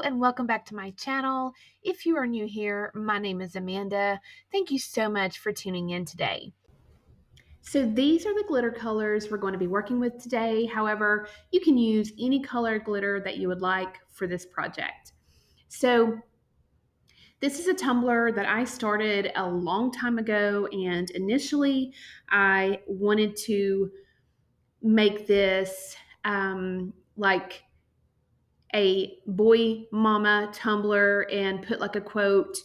and welcome back to my channel. If you are new here, my name is Amanda. Thank you so much for tuning in today. So these are the glitter colors we're going to be working with today. However, you can use any color glitter that you would like for this project. So this is a tumbler that I started a long time ago, and initially I wanted to make this like a boy mama tumbler and put like a quote,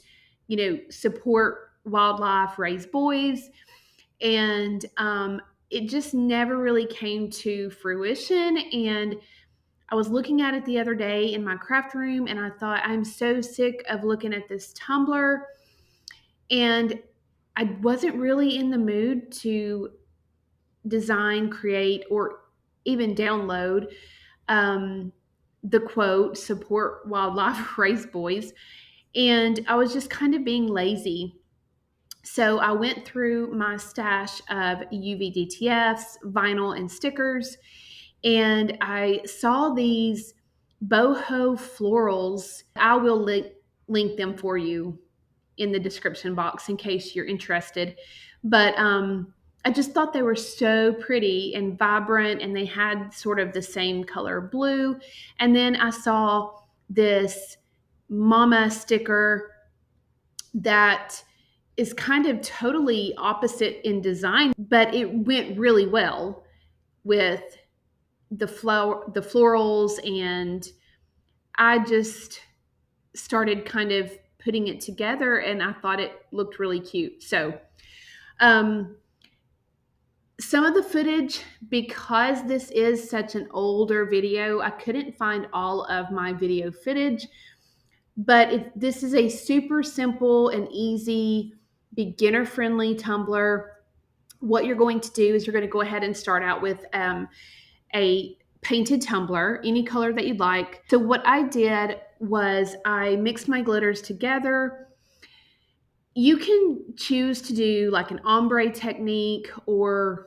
support wildlife, raise boys. And it just never really came to fruition. And I was looking at it the other day in my craft room and I thought, I'm so sick of looking at this tumbler. And I wasn't really in the mood to design, create, or even download the quote, support wildlife, raise boys. And I was just kind of being lazy. So I went through my stash of UV DTFs, vinyl, and stickers, and I saw these boho florals. I will link them for you in the description box in case you're interested. But I just thought they were so pretty and vibrant, and they had sort of the same color blue. And then I saw this mama sticker that is kind of totally opposite in design, but it went really well with the florals, and I just started kind of putting it together and I thought it looked really cute. So some of the footage, because this is such an older video, I couldn't find all of my video footage, but this is a super simple and easy, beginner friendly tumbler. What you're going to do is you're going to go ahead and start out with a painted tumbler, any color that you'd like. So what I did was I mixed my glitters together. You can choose to do like an ombre technique or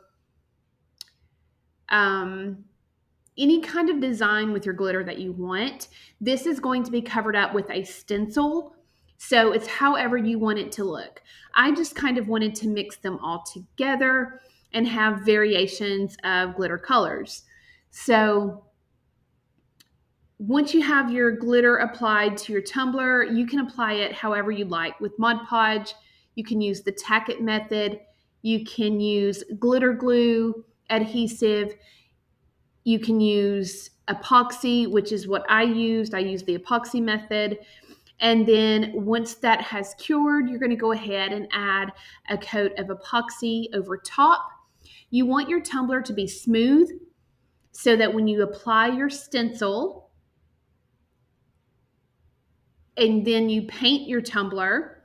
any kind of design with your glitter that you want. This is going to be covered up with a stencil, so it's however you want it to look. I just kind of wanted to mix them all together and have variations of glitter colors. So once you have your glitter applied to your tumbler, you can apply it however you like. With Mod Podge, you can use the tack it method. You can use glitter glue, adhesive. You can use epoxy, which is what I used. I used the epoxy method. And then once that has cured, you're going to go ahead and add a coat of epoxy over top. You want your tumbler to be smooth so that when you apply your stencil and then you paint your tumbler,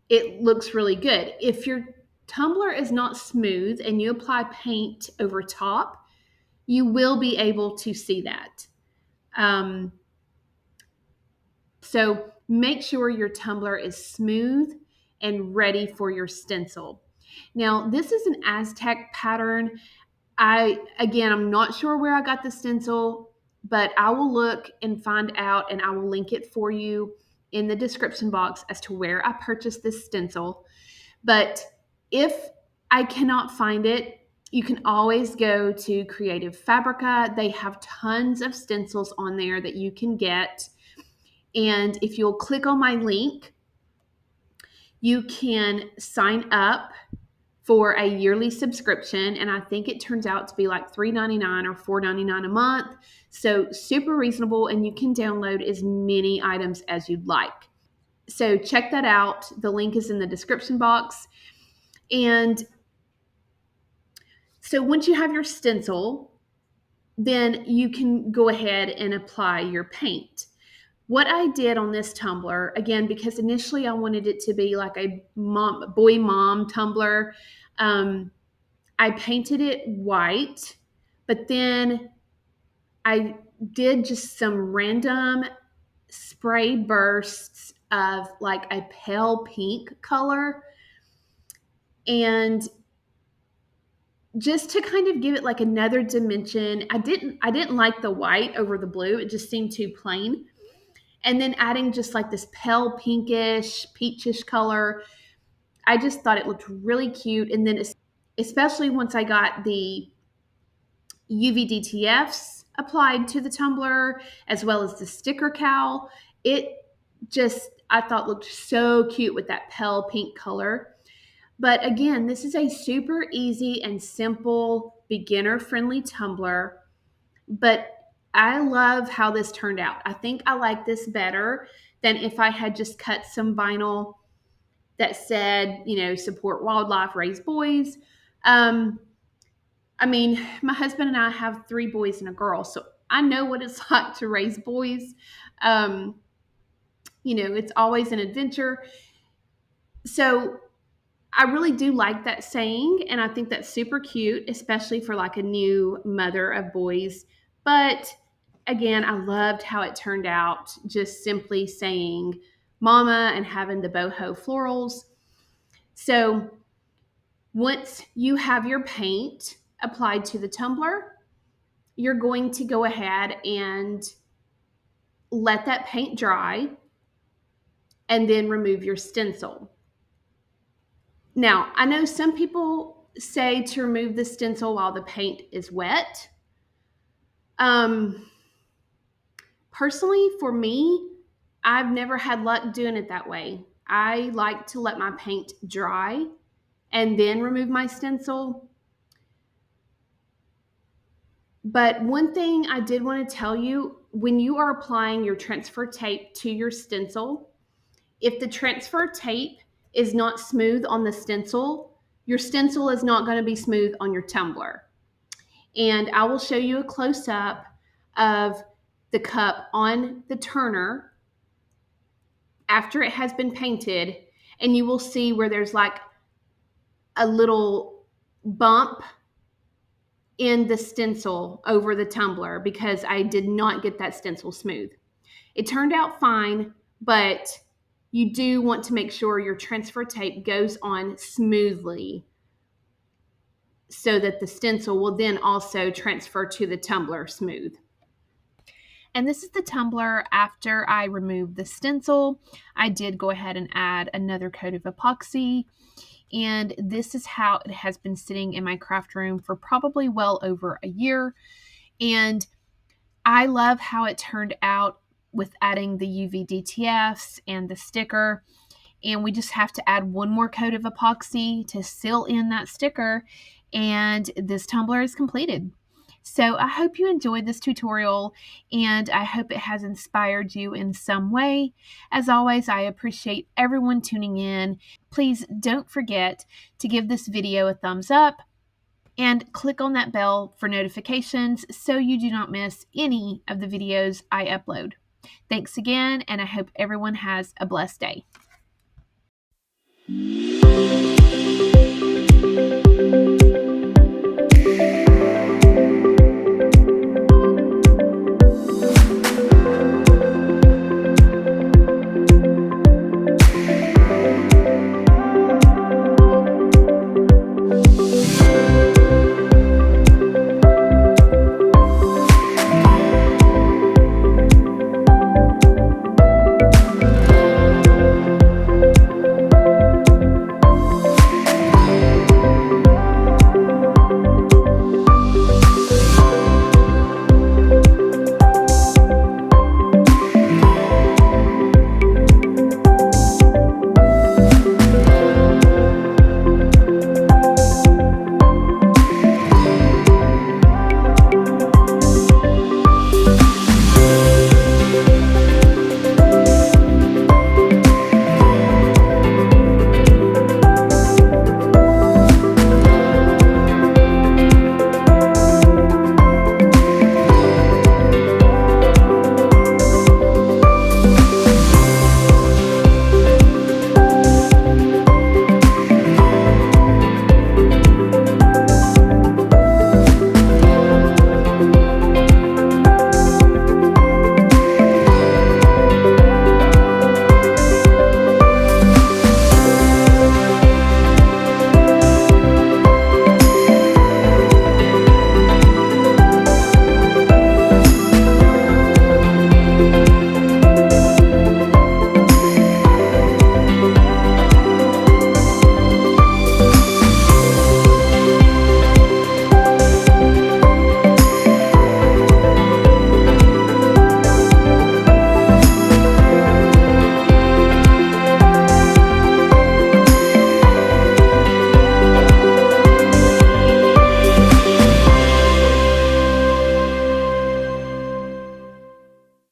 it looks really good. If your tumbler is not smooth and you apply paint over top, you will be able to see that. So make sure your tumbler is smooth and ready for your stencil. Now, this is an Aztec pattern. I'm not sure where I got the stencil, but I will look and find out, and I will link it for you in the description box as to where I purchased this stencil. But if I cannot find it, you can always go to Creative Fabrica. They have tons of stencils on there that you can get. And if you'll click on my link, you can sign up for a yearly subscription, and I think it turns out to be like $3.99 or $4.99 a month. So super reasonable, and you can download as many items as you'd like. So check that out. The link is in the description box. And so once you have your stencil, then you can go ahead and apply your paint. What I did on this tumbler, again, because initially I wanted it to be like a boy mom tumbler, I painted it white, but then I did just some random spray bursts of like a pale pink color, and just to kind of give it like another dimension. I didn't like the white over the blue. It just seemed too plain. and then adding just like this pale pinkish, peachish color. I just thought it looked really cute. And then especially once I got the UV DTFs applied to the tumbler, as well as the sticker cowl, it just, I thought looked so cute with that pale pink color. But again, this is a super easy and simple beginner friendly tumbler, but I love how this turned out. I think I like this better than if I had just cut some vinyl that said, support wildlife, raise boys. I mean, my husband and I have 3 boys and a girl, so I know what it's like to raise boys. Um, it's always an adventure. So I really do like that saying, and I think that's super cute, especially for like a new mother of boys. But again, I loved how it turned out, just simply saying mama and having the boho florals. So once you have your paint applied to the tumbler, you're going to go ahead and let that paint dry and then remove your stencil. Now, I know some people say to remove the stencil while the paint is wet. Personally, for me, I've never had luck doing it that way. I like to let my paint dry and then remove my stencil. But one thing I did want to tell you, when you are applying your transfer tape to your stencil, if the transfer tape is not smooth on the stencil, your stencil is not going to be smooth on your tumbler. And I will show you a close-up of the cup on the turner after it has been painted, and you will see where there's like a little bump in the stencil over the tumbler because I did not get that stencil smooth. It turned out fine, but you do want to make sure your transfer tape goes on smoothly so that the stencil will then also transfer to the tumbler smooth. And this is the tumbler after I removed the stencil. I did go ahead and add another coat of epoxy. And this is how it has been sitting in my craft room for probably well over a year. And I love how it turned out with adding the UV DTFs and the sticker. And we just have to add one more coat of epoxy to seal in that sticker. And this tumbler is completed. So I hope you enjoyed this tutorial, and I hope it has inspired you in some way. As always, I appreciate everyone tuning in. Please don't forget to give this video a thumbs up and click on that bell for notifications so you do not miss any of the videos I upload. Thanks again, and I hope everyone has a blessed day.